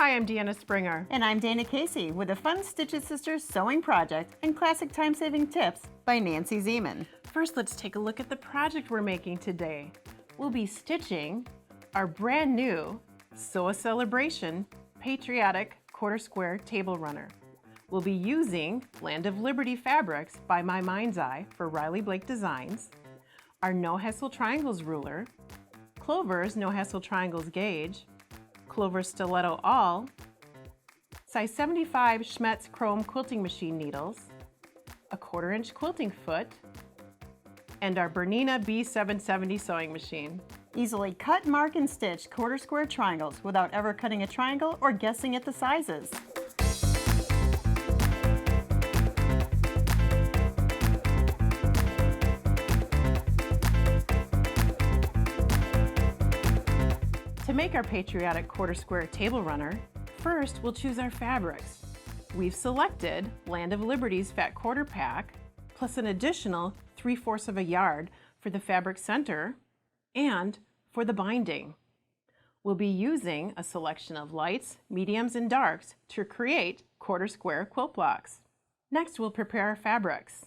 Hi, I'm Deanna Springer. And I'm Dana Casey with the Fun Stitches Sisters Sewing Project and Classic Time-Saving Tips by Nancy Zieman. First, let's take a look at the project we're making today. We'll be stitching our brand new Sew a Celebration Patriotic quarter square table runner. We'll be using Land of Liberty fabrics by My Mind's Eye for Riley Blake Designs, our No Hassle Triangles ruler, Clover's No Hassle Triangles gauge, Clover Stiletto All, size 75 Schmetz Chrome quilting machine needles, a 1/4 inch quilting foot, and our Bernina B770 sewing machine. Easily cut, mark, and stitch quarter square triangles without ever cutting a triangle or guessing at the sizes. To make our patriotic quarter square table runner, first we'll choose our fabrics. We've selected Land of Liberty's fat quarter pack, plus an additional 3/4 of a yard for the fabric center and for the binding. We'll be using a selection of lights, mediums, and darks to create quarter square quilt blocks. Next, we'll prepare our fabrics.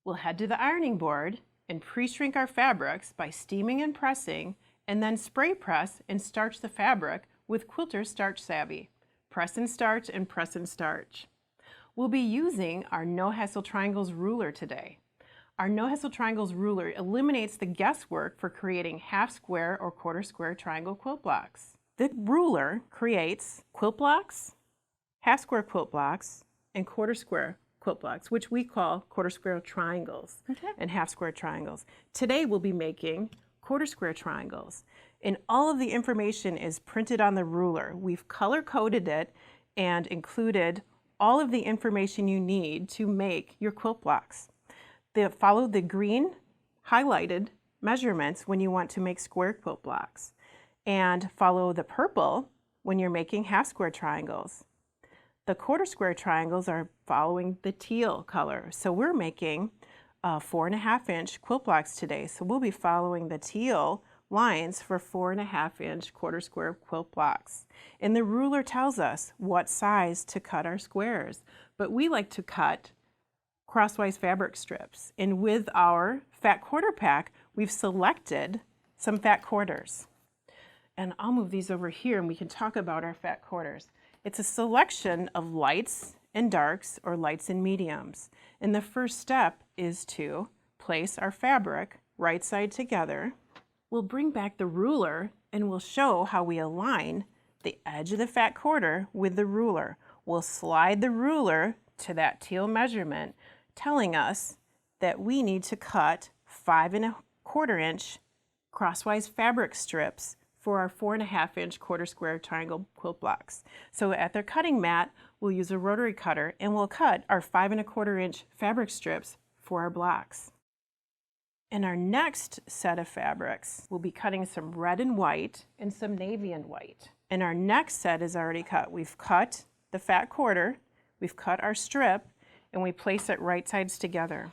We'll head to the ironing board and pre-shrink our fabrics by steaming and pressing, and then spray press and starch the fabric with Quilter Starch Savvy. Press and starch and press and starch. We'll be using our No Hassle Triangles ruler today. Our No Hassle Triangles ruler eliminates the guesswork for creating half square or quarter square triangle quilt blocks. The ruler creates quilt blocks, half square quilt blocks, and quarter square quilt blocks, which we call quarter square triangles and half square triangles. Today we'll be making quarter square triangles, and all of the information is printed on the ruler. We've color coded it and included all of the information you need to make your quilt blocks. Follow the green highlighted measurements when you want to make square quilt blocks, and follow the purple when you're making half square triangles. The quarter square triangles are following the teal color, so we're making 4.5 inch quilt blocks today, so we'll be following the teal lines for 4.5 inch quarter square quilt blocks. And the ruler tells us what size to cut our squares, but we like to cut crosswise fabric strips. And with our fat quarter pack, we've selected some fat quarters. And I'll move these over here and we can talk about our fat quarters. It's a selection of lights and darks, or lights and mediums. And the first step is to place our fabric right side together. We'll bring back the ruler and we'll show how we align the edge of the fat quarter with the ruler. We'll slide the ruler to that teal measurement, telling us that we need to cut 5.25 inch crosswise fabric strips for our 4.5 inch quarter square triangle quilt blocks. So at their cutting mat, we'll use a rotary cutter and we'll cut our 5.25 inch fabric strips for our blocks. In our next set of fabrics, we'll be cutting some red and white and some navy and white. And our next set is already cut. We've cut the fat quarter, we've cut our strip, and we place it right sides together.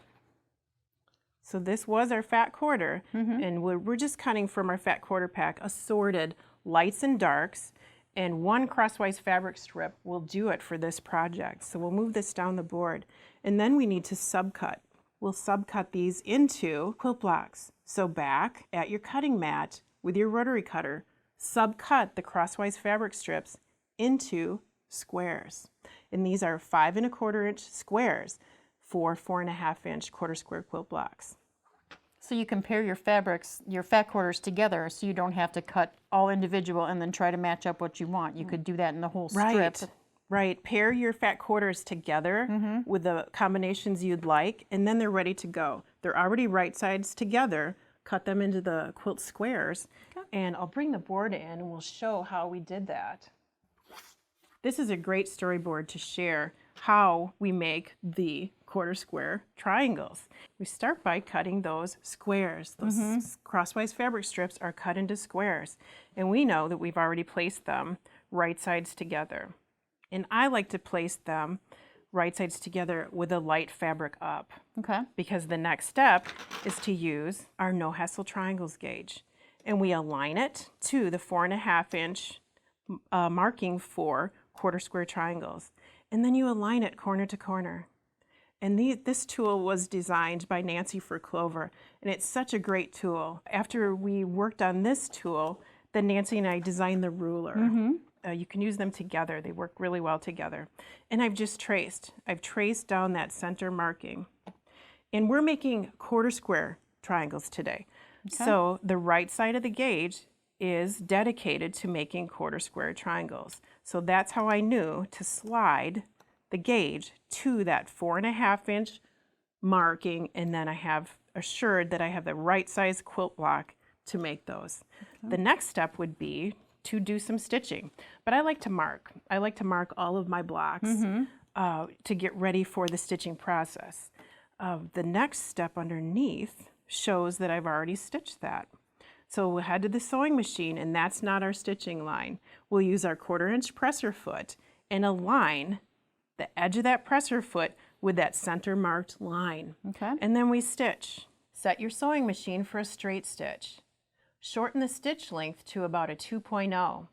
So this was our fat quarter, and we're just cutting from our fat quarter pack assorted lights and darks, and one crosswise fabric strip will do it for this project. So we'll move this down the board, and then we need to subcut. We'll subcut these into quilt blocks. So back at your cutting mat with your rotary cutter, subcut the crosswise fabric strips into squares. And these are 5.25 inch squares for 4.5 inch quarter square quilt blocks. So you compare your fabrics, your fat quarters together, so you don't have to cut all individual and then try to match up what you want. You could do that in the whole strip. Right. Pair your fat quarters together with the combinations you'd like, and then they're ready to go. They're already right sides together. Cut them into the quilt squares, and I'll bring the board in and we'll show how we did that. This is a great storyboard to share how we make the quarter square triangles. We start by cutting those squares. Those crosswise fabric strips are cut into squares, and we know that we've already placed them right sides together. And I like to place them right sides together with a light fabric up. Because the next step is to use our No Hassle Triangles gauge. And we align it to the 4.5 inch marking for quarter square triangles. And then you align it corner to corner. And this tool was designed by Nancy for Clover, and it's such a great tool. After we worked on this tool, then Nancy and I designed the ruler. You can use them together. They work really well together. And I've traced down that center marking. And we're making quarter square triangles today. Okay. So the right side of the gauge is dedicated to making quarter square triangles. So that's how I knew to slide the gauge to that 4.5 inch marking, and then I have assured that I have the right size quilt block to make those. The next step would be to do some stitching, but I like to mark. I like to mark all of my blocks to get ready for the stitching process. The next step underneath shows that I've already stitched that. So we'll head to the sewing machine, and that's not our stitching line. We'll use our 1/4 inch presser foot and align the edge of that presser foot with that center marked line. Okay. And then we stitch. Set your sewing machine for a straight stitch. Shorten the stitch length to about a 2.0.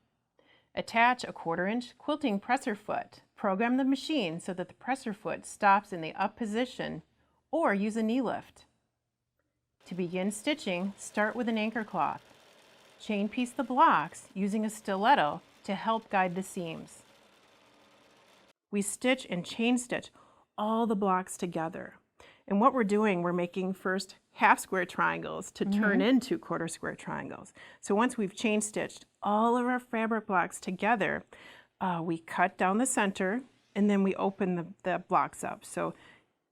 Attach a 1/4 inch quilting presser foot. Program the machine so that the presser foot stops in the up position, or use a knee lift. To begin stitching, start with an anchor cloth. Chain piece the blocks using a stiletto to help guide the seams. We stitch and chain stitch all the blocks together. And what we're doing, we're making first half square triangles to turn into quarter square triangles. So once we've chain stitched all of our fabric blocks together, we cut down the center, and then we open the blocks up. So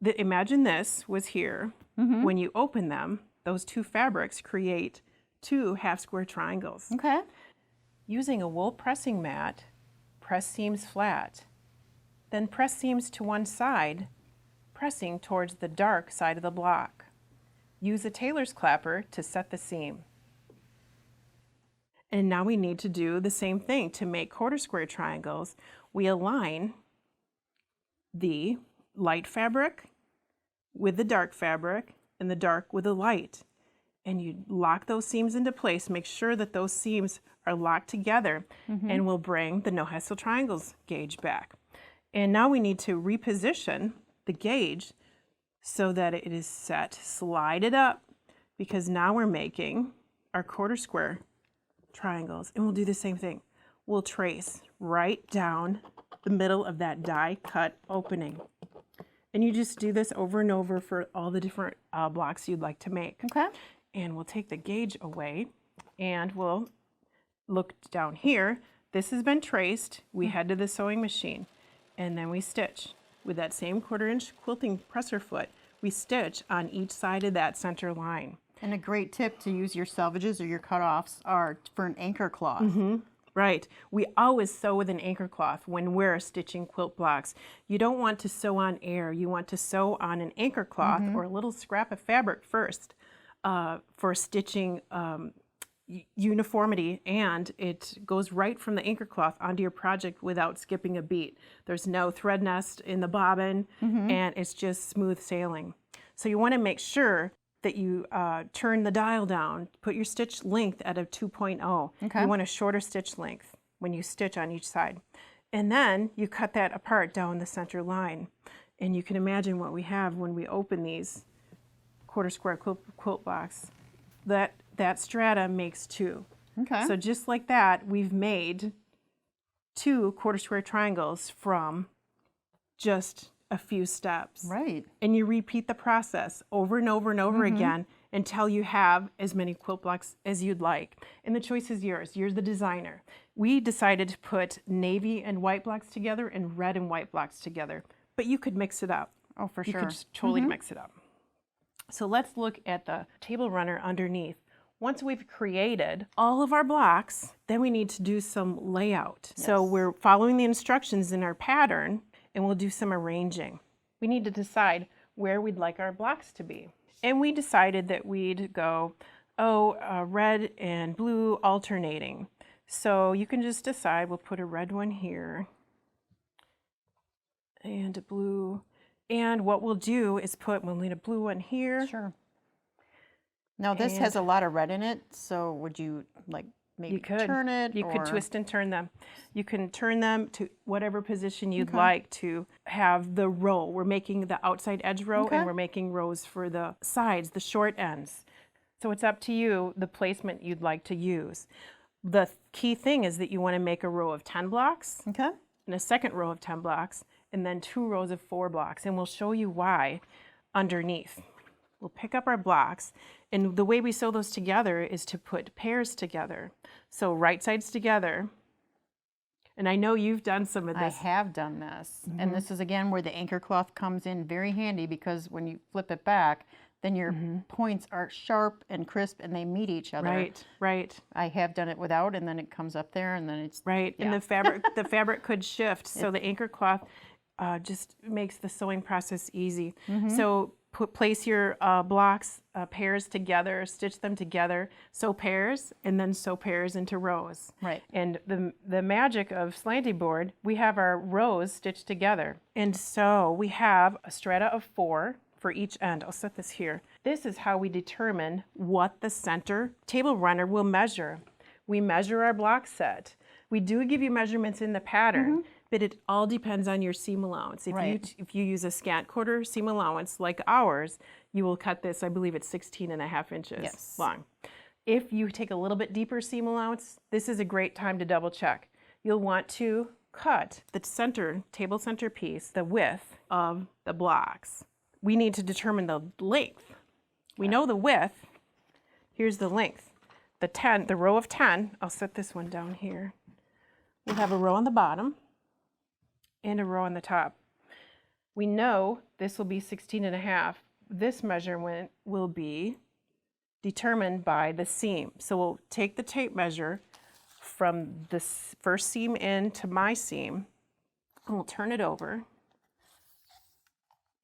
imagine this was here. When you open them, those two fabrics create 2 half square triangles. Okay. Using a wool pressing mat, press seams flat. Then press seams to one side, pressing towards the dark side of the block. Use a tailor's clapper to set the seam. And now we need to do the same thing to make quarter square triangles. We align the light fabric with the dark fabric and the dark with the light. And you lock those seams into place. Make sure that those seams are locked together, and we'll bring the No Hassle Triangles gauge back. And now we need to reposition the gauge so that it is set. Slide it up, because now we're making our quarter square triangles. And we'll do the same thing. We'll trace right down the middle of that die cut opening. And you just do this over and over for all the different blocks you'd like to make. Okay. And we'll take the gauge away, and we'll look down here. This has been traced. We head to the sewing machine, and then we stitch. With that same 1/4 inch quilting presser foot, we stitch on each side of that center line. And a great tip to use your selvages or your cutoffs are for an anchor cloth. Right. We always sew with an anchor cloth when we're stitching quilt blocks. You don't want to sew on air. You want to sew on an anchor cloth or a little scrap of fabric first for stitching uniformity, and it goes right from the anchor cloth onto your project without skipping a beat. There's no thread nest in the bobbin, and it's just smooth sailing. So you want to make sure that you turn the dial down, put your stitch length at a 2.0. Okay. You want a shorter stitch length when you stitch on each side. And then you cut that apart down the center line. And you can imagine what we have when we open these quarter square quilt blocks. That strata makes 2. Okay. So just like that, we've made 2 quarter square triangles from just a few steps. Right. And you repeat the process over and over and over again until you have as many quilt blocks as you'd like. And the choice is yours. You're the designer. We decided to put navy and white blocks together and red and white blocks together, but you could mix it up. Oh, for You sure. could just totally mix it up. So let's look at the table runner underneath. Once we've created all of our blocks, then we need to do some layout. So we're following the instructions in our pattern, and we'll do some arranging. We need to decide where we'd like our blocks to be. And we decided that we'd go, red and blue alternating. So you can just decide, we'll put a red one here and a blue. And what we'll do is we'll need a blue one here. Sure. Now this has a lot of red in it, so would you like maybe You could turn it? You could or- twist and turn them. You can turn them to whatever position you'd like to have the row. We're making the outside edge row and we're making rows for the sides, the short ends. So it's up to you the placement you'd like to use. The key thing is that you want to make a row of 10 blocks and a second row of 10 blocks and then 2 rows of 4 blocks, and we'll show you why underneath. We'll pick up our blocks, and the way we sew those together is to put pairs together. So right sides together, and I know you've done some of this. I have done this, and this is again where the anchor cloth comes in very handy, because when you flip it back, then your points are sharp and crisp and they meet each other. Right, right. I have done it without, and then it comes up there, and then it's right. And the fabric could shift, so the anchor cloth just makes the sewing process easy. So place your blocks, pairs together, stitch them together, sew pairs, and then sew pairs into rows. Right. And the magic of slanty board, we have our rows stitched together. And so we have a strata of 4 for each end. I'll set this here. This is how we determine what the center table runner will measure. We measure our block set. We do give you measurements in the pattern, but it all depends on your seam allowance. If you use a scant quarter seam allowance like ours, you will cut this, I believe it's 16.5 inches long. If you take a little bit deeper seam allowance, this is a great time to double check. You'll want to cut the center, table center piece, the width of the blocks. We need to determine the length. We know the width. Here's the length. The row of 10, I'll set this one down here. We'll have a row on the bottom and a row on the top. We know this will be 16.5. This measurement will be determined by the seam. So we'll take the tape measure from this first seam in to my seam, and we'll turn it over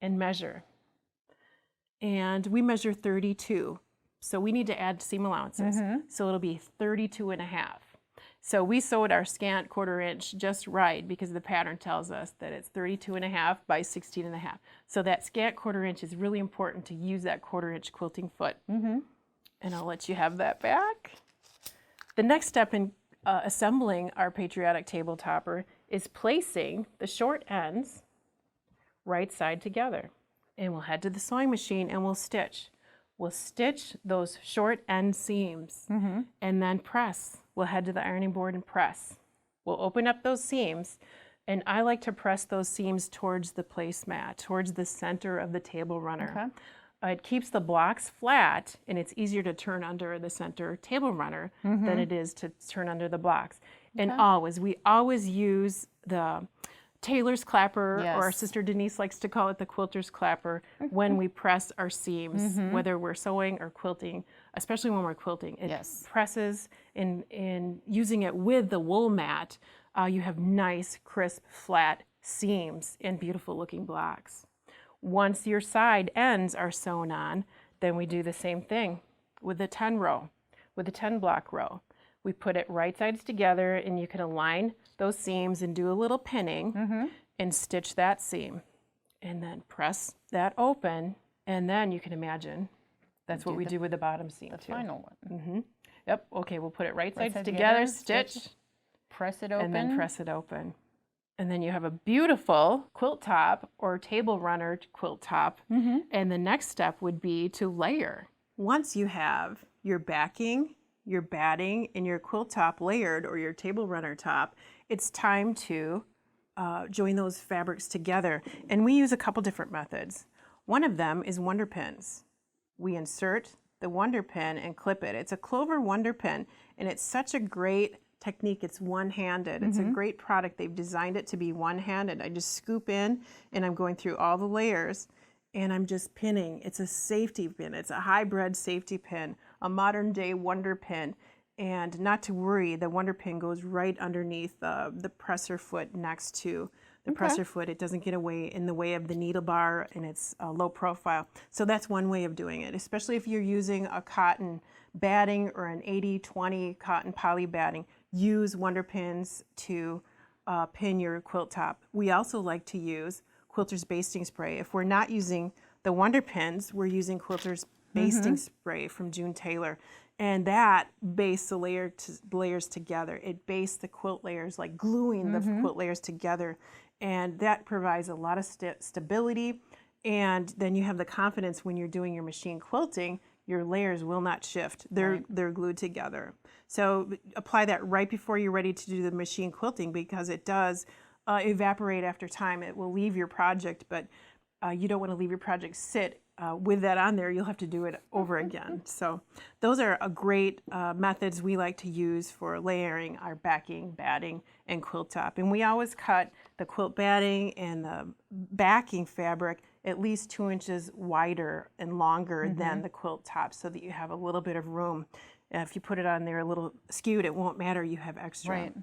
and measure. And we measure 32. So we need to add seam allowances. So it'll be 32.5. So we sewed our scant quarter inch just right, because the pattern tells us that it's 32.5 by 16.5. So that scant quarter inch is really important to use that quarter inch quilting foot. And I'll let you have that back. The next step in assembling our Patriotic table topper is placing the short ends right side together. And we'll head to the sewing machine and we'll stitch. We'll stitch those short end seams and then press. We'll head to the ironing board and press. We'll open up those seams, and I like to press those seams towards the placemat, towards the center of the table runner. It keeps the blocks flat, and it's easier to turn under the center table runner than it is to turn under the blocks. And we always use the tailor's clapper, or our sister Denise likes to call it the quilter's clapper, when we press our seams, whether we're sewing or quilting, especially when we're quilting. It presses, in using it with the wool mat, you have nice, crisp, flat seams and beautiful looking blocks. Once your side ends are sewn on, then we do the same thing with the 10 row, with the 10 block row. We put it right sides together, and you can align those seams and do a little pinning and stitch that seam, and then press that open, and then you can imagine that's what we do with the bottom seam too. The final one. Yep. Okay, we'll put it right sides together, stitch, press it open, and then press it open. And then you have a beautiful quilt top or table runner quilt top. And the next step would be to layer. Once you have your backing, your batting, and your quilt top layered, or your table runner top, it's time to join those fabrics together. And we use a couple different methods. One of them is wonder pins. We insert the wonder pin and clip it. It's a clover wonder pin, and it's such a great technique. It's one-handed. It's a great product. They've designed it to be one-handed. I just scoop in, and I'm going through all the layers, and I'm just pinning. It's a safety pin. It's a hybrid safety pin, a modern day wonder pin. And not to worry, the wonder pin goes right underneath the presser foot next to the presser foot. It doesn't get in the way of the needle bar, and it's low profile. So that's one way of doing it, especially if you're using a cotton batting or an 80-20 cotton poly batting. Use wonder pins to pin your quilt top. We also like to use Quilter's basting spray. If we're not using the wonder pins, we're using Quilter's basting spray from June Taylor. And that bastes the layers together. It bastes the quilt layers, like gluing the quilt layers together. And that provides a lot of stability. And then you have the confidence when you're doing your machine quilting, your layers will not shift. They're glued together. So apply that right before you're ready to do the machine quilting, because it does evaporate after time. It will leave your project, but you don't want to leave your project sit with that on there. You'll have to do it over again. So those are great methods we like to use for layering our backing, batting, and quilt top. And we always cut the quilt batting and the backing fabric at least 2 inches wider and longer than the quilt top, so that you have a little bit of room. If you put it on there a little skewed, it won't matter, you have extra. Right.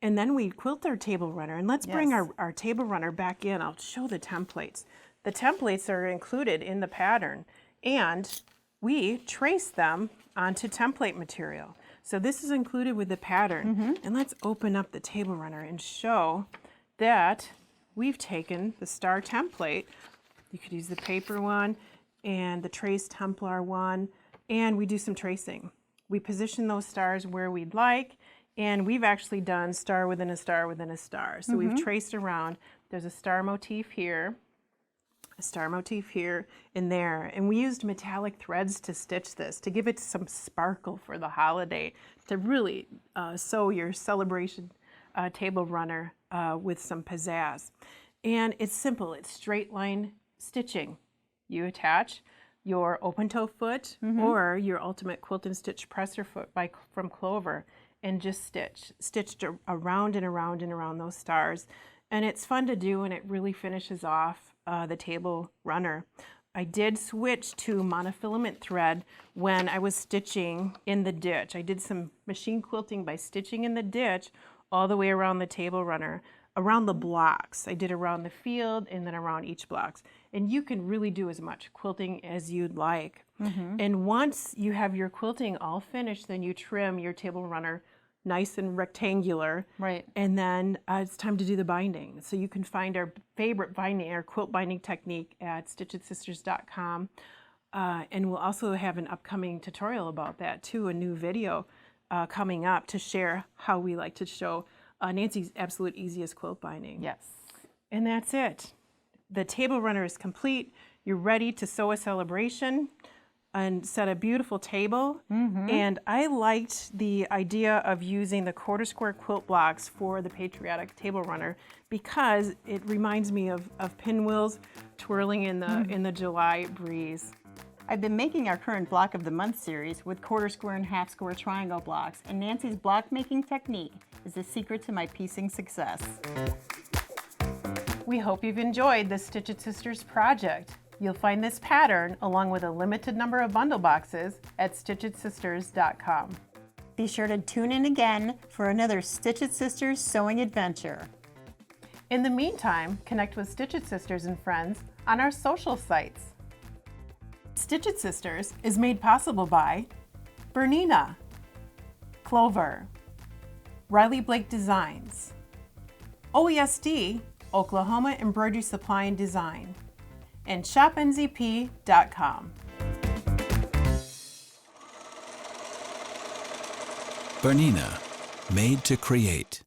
And then we quilt our table runner. And let's bring our table runner back in. I'll show the templates. The templates are included in the pattern, and we trace them onto template material. So this is included with the pattern. And let's open up the table runner and show that we've taken the star template. You could use the paper one and the trace Templar one, and we do some tracing. We position those stars where we'd like, and we've actually done star within a star within a star. So we've traced around. There's a star motif here, a star motif here and there. And we used metallic threads to stitch this, to give it some sparkle for the holiday, to really sew your celebration table runner with some pizzazz. And it's simple. It's straight line stitching. You attach your open toe foot or your ultimate quilt and stitch presser foot from Clover, and just stitched around and around and around those stars. And it's fun to do, and it really finishes off the table runner. I did switch to monofilament thread when I was stitching in the ditch. I did some machine quilting by stitching in the ditch all the way around the table runner, around the blocks. I did around the field and then around each blocks. And you can really do as much quilting as you'd like. And once you have your quilting all finished, then you trim your table runner nice and rectangular. Right. And then it's time to do the binding. So you can find our favorite binding, our quilt binding technique at stitchitsisters.com. And we'll also have an upcoming tutorial about that too, a new video coming up to share how we like to show Nancy's absolute easiest quilt binding. Yes. And that's it. The table runner is complete. You're ready to sew a celebration and set a beautiful table. And I liked the idea of using the quarter square quilt blocks for the Patriotic table runner, because it reminds me of pinwheels twirling in the July breeze. I've been making our current block of the month series with quarter square and half square triangle blocks, and Nancy's block making technique is the secret to my piecing success. We hope you've enjoyed the Stitch It Sisters project. You'll find this pattern along with a limited number of bundle boxes at stitchitsisters.com. Be sure to tune in again for another Stitch It Sisters sewing adventure. In the meantime, connect with Stitch It Sisters and friends on our social sites. Stitch It Sisters is made possible by Bernina, Clover, Riley Blake Designs, OESD, Oklahoma Embroidery Supply and Design, and shopnzp.com. Bernina, made to create.